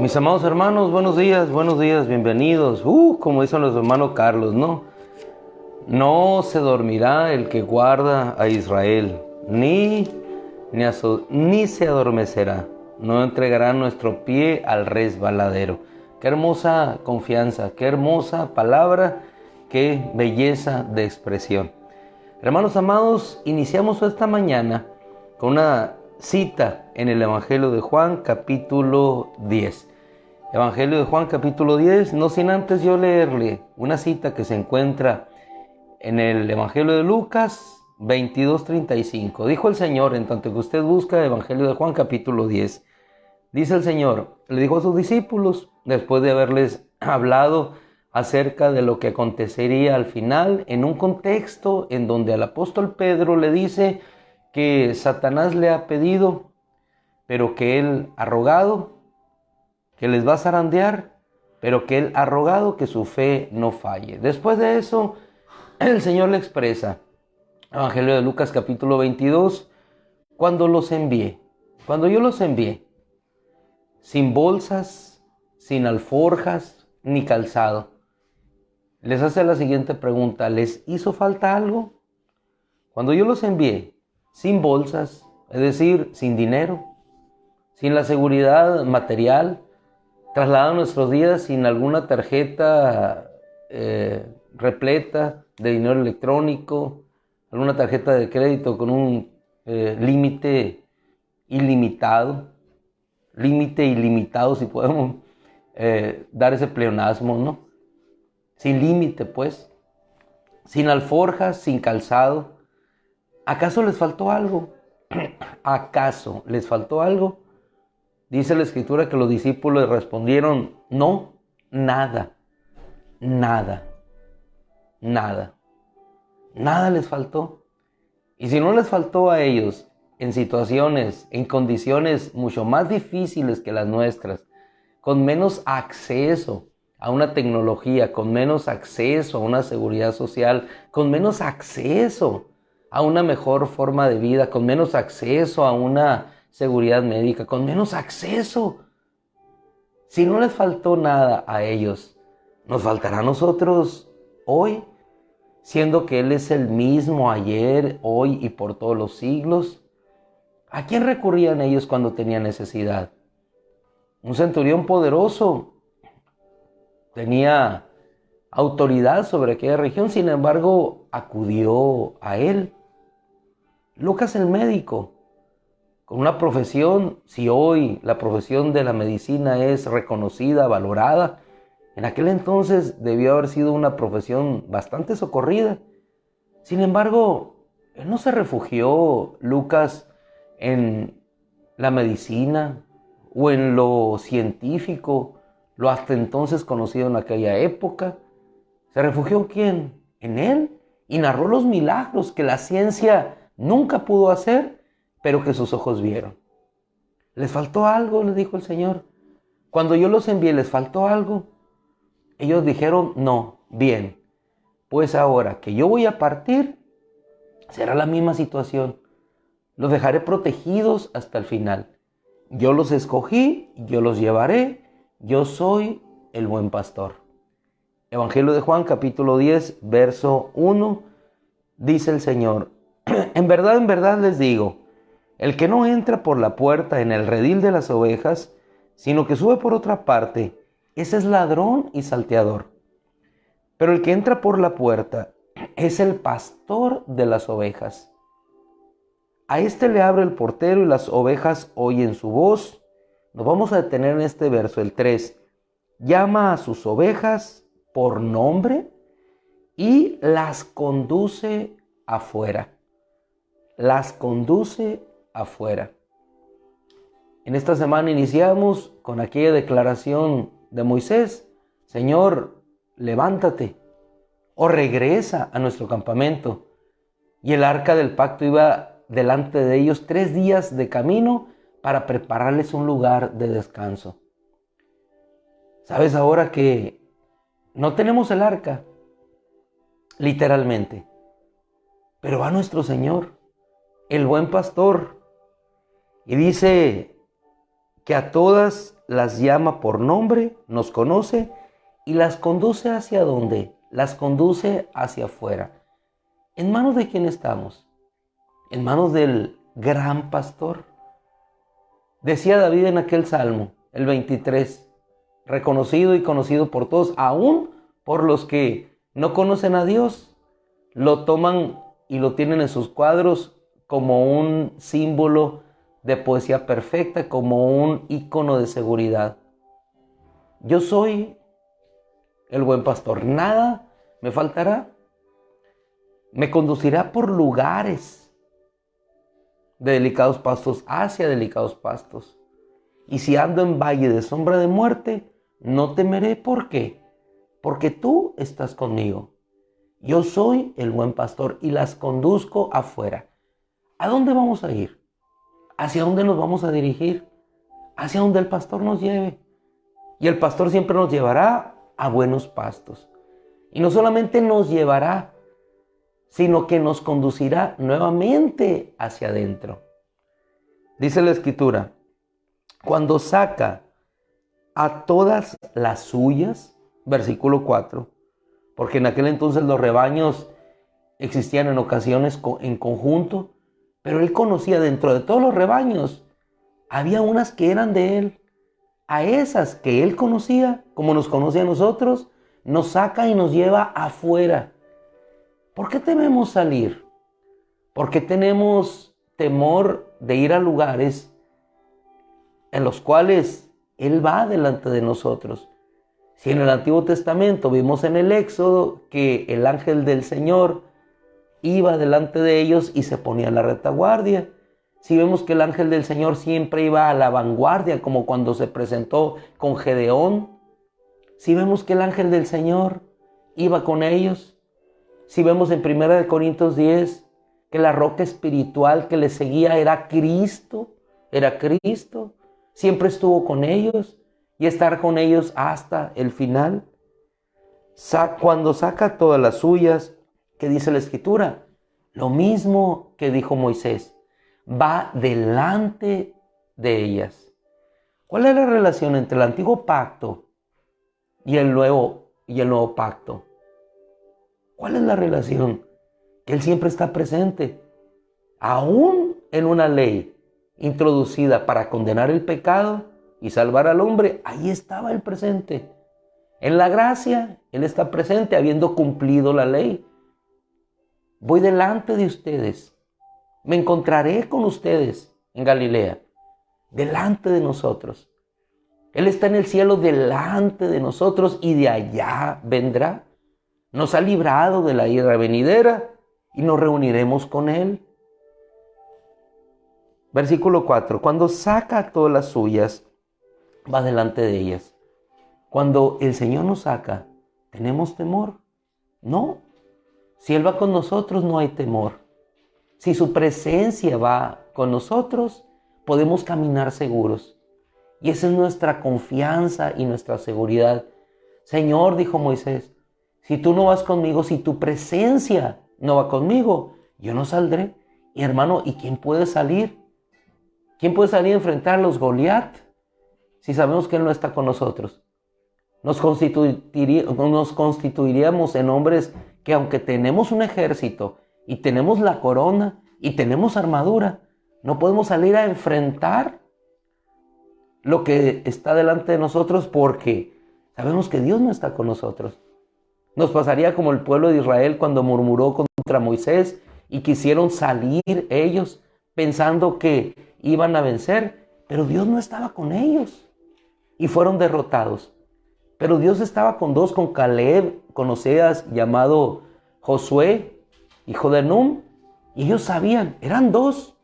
Mis amados hermanos, buenos días, bienvenidos. Como dice nuestro hermano Carlos, ¿no? No se dormirá el que guarda a Israel, ni se adormecerá. No entregará nuestro pie al resbaladero. Qué hermosa confianza, qué hermosa palabra, qué belleza de expresión. Hermanos amados, iniciamos esta mañana con una cita en el Evangelio de Juan, capítulo 10. Evangelio de Juan, capítulo 10, no sin antes yo leerle una cita que se encuentra en el Evangelio de Lucas 22:35. Dijo el Señor, en tanto que usted busca el Evangelio de Juan, capítulo 10, dice el Señor, le dijo a sus discípulos, después de haberles hablado acerca de lo que acontecería al final, en un contexto en donde al apóstol Pedro le dice que Satanás le ha pedido, pero que él ha rogado, que les va a zarandear, pero que él ha rogado que su fe no falle. Después de eso, el Señor le expresa, Evangelio de Lucas capítulo 22, cuando yo los envié, sin bolsas, sin alforjas, ni calzado, les hace la siguiente pregunta, ¿les hizo falta algo? Cuando yo los envié, sin bolsas, es decir, sin dinero, sin la seguridad material, trasladado nuestros días sin alguna tarjeta repleta de dinero electrónico, alguna tarjeta de crédito con un límite ilimitado si podemos dar ese pleonasmo, ¿no? Sin límite, pues, sin alforjas, sin calzado. ¿Acaso les faltó algo? ¿Acaso les faltó algo? Dice la Escritura que los discípulos respondieron, no, nada les faltó. Y si no les faltó a ellos en situaciones, en condiciones mucho más difíciles que las nuestras, con menos acceso a una tecnología, con menos acceso a una seguridad social, con menos acceso a una mejor forma de vida, con menos acceso a una seguridad médica, con menos acceso. Si no les faltó nada a ellos, ¿nos faltará a nosotros hoy? Siendo que Él es el mismo ayer, hoy y por todos los siglos. ¿A quién recurrían ellos cuando tenían necesidad? Un centurión poderoso tenía autoridad sobre aquella región, sin embargo, acudió a Él. Lucas el médico, con una profesión, si hoy la profesión de la medicina es reconocida, valorada, en aquel entonces debió haber sido una profesión bastante socorrida. Sin embargo, él no se refugió, Lucas, en la medicina o en lo científico, lo hasta entonces conocido en aquella época. ¿Se refugió en quién? En él. Y narró los milagros que la ciencia nunca pudo hacer, pero que sus ojos vieron. ¿Les faltó algo?, les dijo el Señor. Cuando yo los envié, ¿les faltó algo? Ellos dijeron, no, bien. Pues ahora que yo voy a partir, será la misma situación. Los dejaré protegidos hasta el final. Yo los escogí, yo los llevaré. Yo soy el buen pastor. Evangelio de Juan, capítulo 10, verso 1, dice el Señor, en verdad les digo, el que no entra por la puerta en el redil de las ovejas, sino que sube por otra parte, ese es ladrón y salteador. Pero el que entra por la puerta es el pastor de las ovejas. A este le abre el portero y las ovejas oyen su voz. Nos vamos a detener en este verso, el 3. Llama a sus ovejas por nombre y las conduce afuera. Las conduce afuera. En esta semana iniciamos con aquella declaración de Moisés, Señor, levántate o regresa a nuestro campamento. Y el arca del pacto iba delante de ellos 3 días de camino para prepararles un lugar de descanso. ¿Sabes ahora que no tenemos el arca? Literalmente. Pero va nuestro Señor, el buen pastor, y dice que a todas las llama por nombre, nos conoce y las conduce ¿hacia dónde? Las conduce hacia afuera. ¿En manos de quién estamos? En manos del gran pastor. Decía David en aquel salmo, el 23, reconocido y conocido por todos, aún por los que no conocen a Dios, lo toman y lo tienen en sus cuadros como un símbolo de poesía perfecta, como un ícono de seguridad. Yo soy el buen pastor, nada me faltará. Me conducirá por lugares de delicados pastos, hacia delicados pastos. Y si ando en valle de sombra de muerte, no temeré. ¿Por qué? Porque tú estás conmigo. Yo soy el buen pastor y las conduzco afuera. ¿A dónde vamos a ir? ¿Hacia dónde nos vamos a dirigir? Hacia donde el pastor nos lleve. Y el pastor siempre nos llevará a buenos pastos. Y no solamente nos llevará, sino que nos conducirá nuevamente hacia adentro. Dice la Escritura, cuando saca a todas las suyas, versículo 4, porque en aquel entonces los rebaños existían en ocasiones en conjunto, pero él conocía dentro de todos los rebaños, había unas que eran de él. A esas que él conocía, como nos conoce a nosotros, nos saca y nos lleva afuera. ¿Por qué tememos salir? ¿Por qué tenemos temor de ir a lugares en los cuales Él va delante de nosotros? Si en el Antiguo Testamento vimos en el Éxodo que el ángel del Señor iba delante de ellos y se ponía en la retaguardia. Si vemos que el ángel del Señor siempre iba a la vanguardia, como cuando se presentó con Gedeón. Si vemos que el ángel del Señor iba con ellos. Si vemos en 1 Corintios 10 que la roca espiritual que les seguía era Cristo, siempre estuvo con ellos y estar con ellos hasta el final. Cuando saca todas las suyas, ¿qué dice la Escritura? Lo mismo que dijo Moisés, va delante de ellas. ¿Cuál es la relación entre el antiguo pacto y el nuevo pacto? ¿Cuál es la relación? Que Él siempre está presente, aún en una ley introducida para condenar el pecado y salvar al hombre. Ahí estaba Él presente. En la gracia, Él está presente habiendo cumplido la ley. Voy delante de ustedes. Me encontraré con ustedes en Galilea, delante de nosotros. Él está en el cielo delante de nosotros y de allá vendrá. Nos ha librado de la ira venidera y nos reuniremos con Él. Versículo 4. Cuando saca todas las suyas, va delante de ellas. Cuando el Señor nos saca, ¿tenemos temor? No. Si Él va con nosotros, no hay temor. Si su presencia va con nosotros, podemos caminar seguros. Y esa es nuestra confianza y nuestra seguridad. Señor, dijo Moisés, si tú no vas conmigo, si tu presencia no va conmigo, yo no saldré. Y hermano, ¿y quién puede salir? ¿Quién puede salir a enfrentar a los Goliat si sabemos que Él no está con nosotros? Nos constituiríamos en hombres que, aunque tenemos un ejército y tenemos la corona y tenemos armadura, no podemos salir a enfrentar lo que está delante de nosotros porque sabemos que Dios no está con nosotros. Nos pasaría como el pueblo de Israel cuando murmuró contra Moisés y quisieron salir ellos pensando que iban a vencer, pero Dios no estaba con ellos y fueron derrotados. Pero Dios estaba con dos, con Caleb, con Oseas, llamado Josué, hijo de Num, y ellos sabían, eran dos,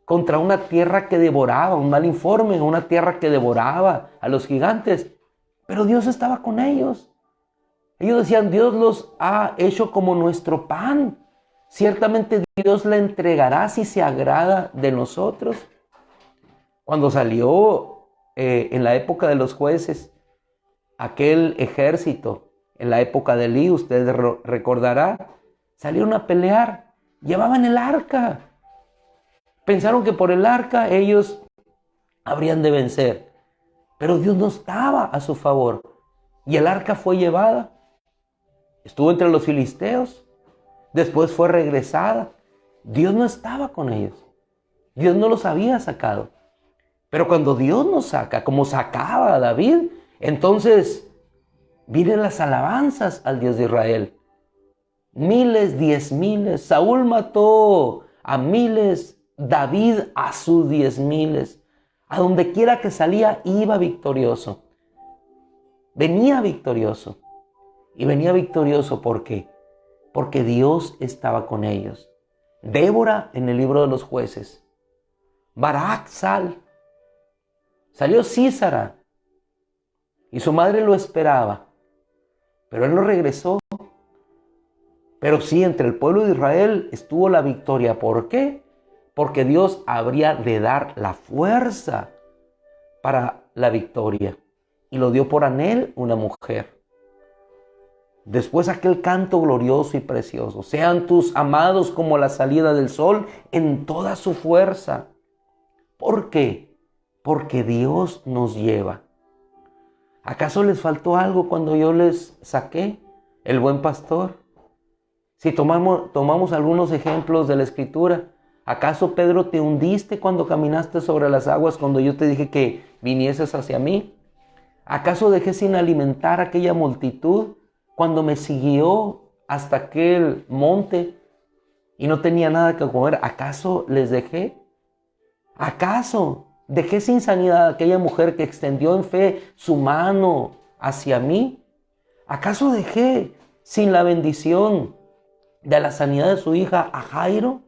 contra una tierra que devoraba, un mal informe, una tierra que devoraba a los gigantes, pero Dios estaba con ellos. Ellos decían, Dios los ha hecho como nuestro pan. Ciertamente Dios le entregará si se agrada de nosotros. Cuando salió en la época de los jueces, aquel ejército, en la época de Elí, usted recordará, salieron a pelear, llevaban el arca. Pensaron que por el arca ellos habrían de vencer. Pero Dios no estaba a su favor. Y el arca fue llevada. Estuvo entre los filisteos. Después fue regresada. Dios no estaba con ellos. Dios no los había sacado. Pero cuando Dios nos saca, como sacaba a David, entonces vienen las alabanzas al Dios de Israel. Miles, 10,000. Saúl mató a miles, David a sus 10,000. A donde quiera que salía iba victorioso. Venía victorioso. Y venía victorioso ¿por qué? Porque Dios estaba con ellos. Débora en el libro de los jueces. Barak salió Sísara. Y su madre lo esperaba. Pero él no regresó. Pero sí, entre el pueblo de Israel estuvo la victoria. ¿Por qué? Porque Dios habría de dar la fuerza para la victoria. Y lo dio por Anel, una mujer. Después aquel canto glorioso y precioso. Sean tus amados como la salida del sol en toda su fuerza. ¿Por qué? Porque Dios nos lleva. ¿Acaso les faltó algo cuando yo les saqué? El buen pastor. Si tomamos algunos ejemplos de la Escritura, ¿acaso, Pedro, te hundiste cuando caminaste sobre las aguas cuando yo te dije que vinieses hacia mí? ¿Acaso dejé sin alimentar a aquella multitud cuando me siguió hasta aquel monte y no tenía nada que comer? ¿Acaso les dejé? ¿Acaso dejé sin sanidad a aquella mujer que extendió en fe su mano hacia mí? ¿Acaso dejé sin la bendición de la sanidad de su hija a Jairo?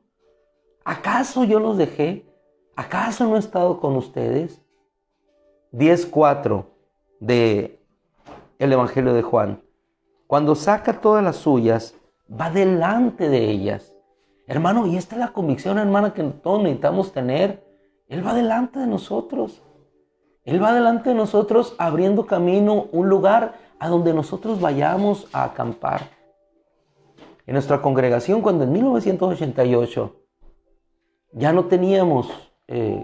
¿Acaso yo los dejé? ¿Acaso no he estado con ustedes? 10:4 de el Evangelio de Juan. Cuando saca todas las suyas, va delante de ellas. Hermano, y esta es la convicción, hermana, que todos necesitamos tener. Él va delante de nosotros. Él va delante de nosotros abriendo camino, un lugar a donde nosotros vayamos a acampar. En nuestra congregación, cuando en 1988 ya no teníamos,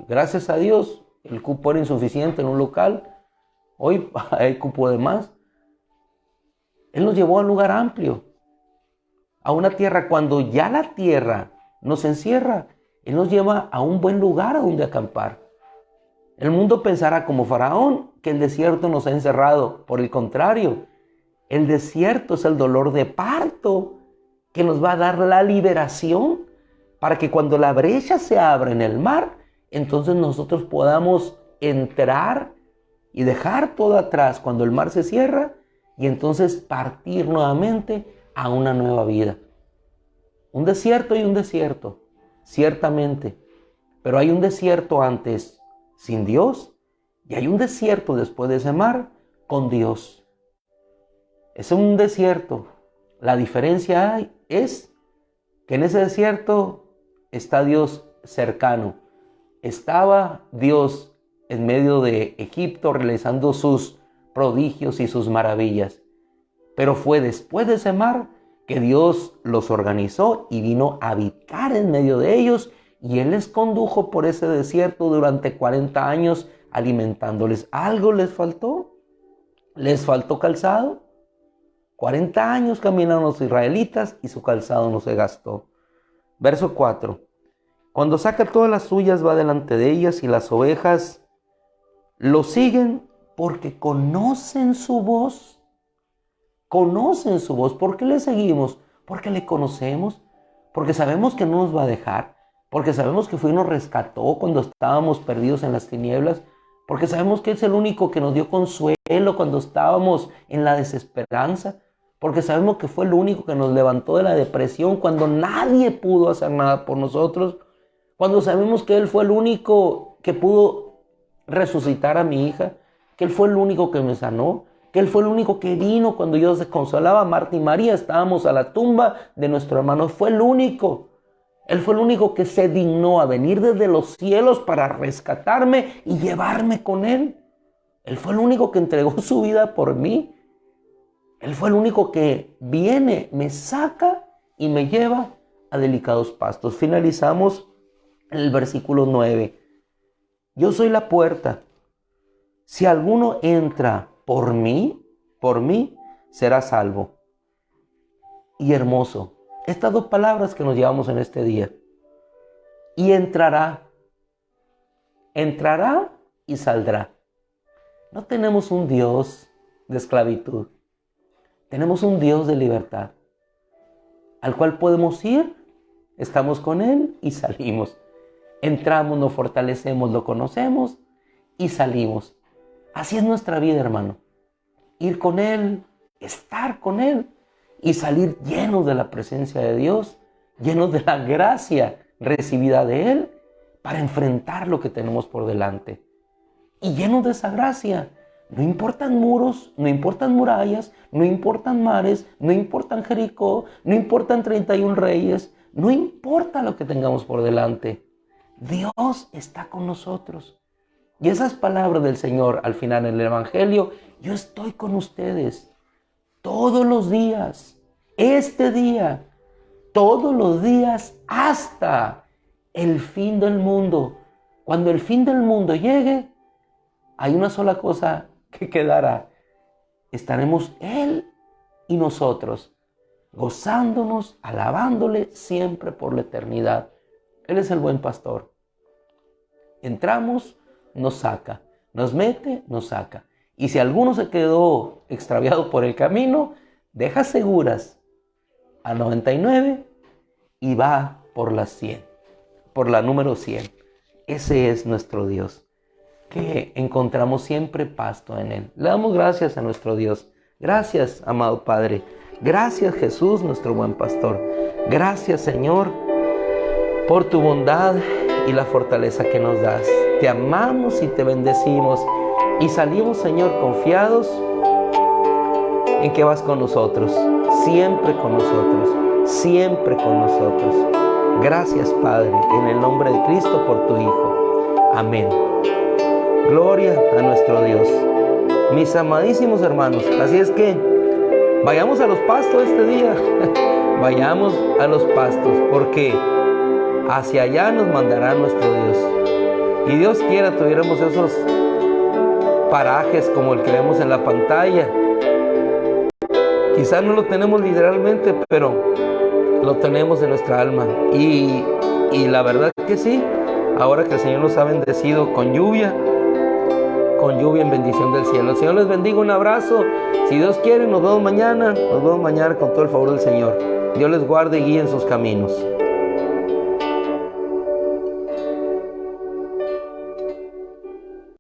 gracias a Dios, el cupo era insuficiente en un local, hoy hay cupo de más. Él nos llevó a un lugar amplio, a una tierra. Cuando ya la tierra nos encierra, Él nos lleva a un buen lugar a donde acampar. El mundo pensará como Faraón que el desierto nos ha encerrado. Por el contrario, el desierto es el dolor de parto que nos va a dar la liberación para que cuando la brecha se abra en el mar, entonces nosotros podamos entrar y dejar todo atrás cuando el mar se cierra y entonces partir nuevamente a una nueva vida. Un desierto y un desierto, ciertamente, pero hay un desierto antes sin Dios y hay un desierto después de ese mar con Dios. Es un desierto. La diferencia es que en ese desierto está Dios cercano. Estaba Dios en medio de Egipto realizando sus prodigios y sus maravillas. Pero fue después de ese mar que Dios los organizó y vino a habitar en medio de ellos y Él les condujo por ese desierto durante 40 años alimentándoles. ¿Algo les faltó? ¿Les faltó calzado? 40 años caminaron los israelitas y su calzado no se gastó. Verso 4. Cuando saca todas las suyas va delante de ellas y las ovejas lo siguen porque conocen su voz. Conocen su voz. ¿Por qué le seguimos? Porque le conocemos. Porque sabemos que no nos va a dejar. Porque sabemos que fue y nos rescató cuando estábamos perdidos en las tinieblas. Porque sabemos que es el único que nos dio consuelo cuando estábamos en la desesperanza. Porque sabemos que fue el único que nos levantó de la depresión cuando nadie pudo hacer nada por nosotros. Cuando sabemos que Él fue el único que pudo resucitar a mi hija. Que Él fue el único que me sanó. Que Él fue el único que vino cuando yo desconsolaba a Marta y María. Estábamos a la tumba de nuestro hermano. Fue el único. Él fue el único que se dignó a venir desde los cielos para rescatarme y llevarme con Él. Él fue el único que entregó su vida por mí. Él fue el único que viene, me saca y me lleva a delicados pastos. Finalizamos en el versículo 9. Yo soy la puerta. si alguno entra por mí, será salvo. Y hermoso, estas dos palabras que nos llevamos en este día. Y entrará y saldrá. No tenemos un Dios de esclavitud. Tenemos un Dios de libertad, al cual podemos ir, estamos con Él y salimos. Entramos, nos fortalecemos, lo conocemos y salimos. Así es nuestra vida, hermano. Ir con Él, estar con Él y salir llenos de la presencia de Dios, llenos de la gracia recibida de Él para enfrentar lo que tenemos por delante. Y llenos de esa gracia, no importan muros, no importan murallas, no importan mares, no importan Jericó, no importan 31 reyes, no importa lo que tengamos por delante. Dios está con nosotros. Y esas palabras del Señor al final en el Evangelio, yo estoy con ustedes todos los días, este día, todos los días hasta el fin del mundo. Cuando el fin del mundo llegue, hay una sola cosa que quedará. Estaremos Él y nosotros, gozándonos, alabándole siempre por la eternidad. Él es el buen pastor. Entramos, nos saca. Nos mete, nos saca. Y si alguno se quedó extraviado por el camino, deja seguras a 99 y va por la 100, por la número 100. Ese es nuestro Dios, que encontramos siempre pasto en Él. Le damos gracias a nuestro Dios. Gracias, amado Padre. Gracias, Jesús, nuestro buen pastor. Gracias, Señor, por tu bondad y la fortaleza que nos das. Te amamos y te bendecimos. Y salimos, Señor, confiados en que vas con nosotros. Siempre con nosotros. Siempre con nosotros. Gracias, Padre, en el nombre de Cristo por tu Hijo. Amén. Gloria a nuestro Dios. Mis amadísimos hermanos, así es que vayamos a los pastos este día. Vayamos a los pastos, porque hacia allá nos mandará nuestro Dios. Y Dios quiera tuviéramos esos parajes como el que vemos en la pantalla. Quizás no lo tenemos literalmente, pero lo tenemos en nuestra alma. Y la verdad que sí, ahora que el Señor nos ha bendecido con lluvia en bendición del cielo. El Señor les bendiga, un abrazo. Si Dios quiere, nos vemos mañana con todo el favor del Señor. Dios les guarde y guíe en sus caminos.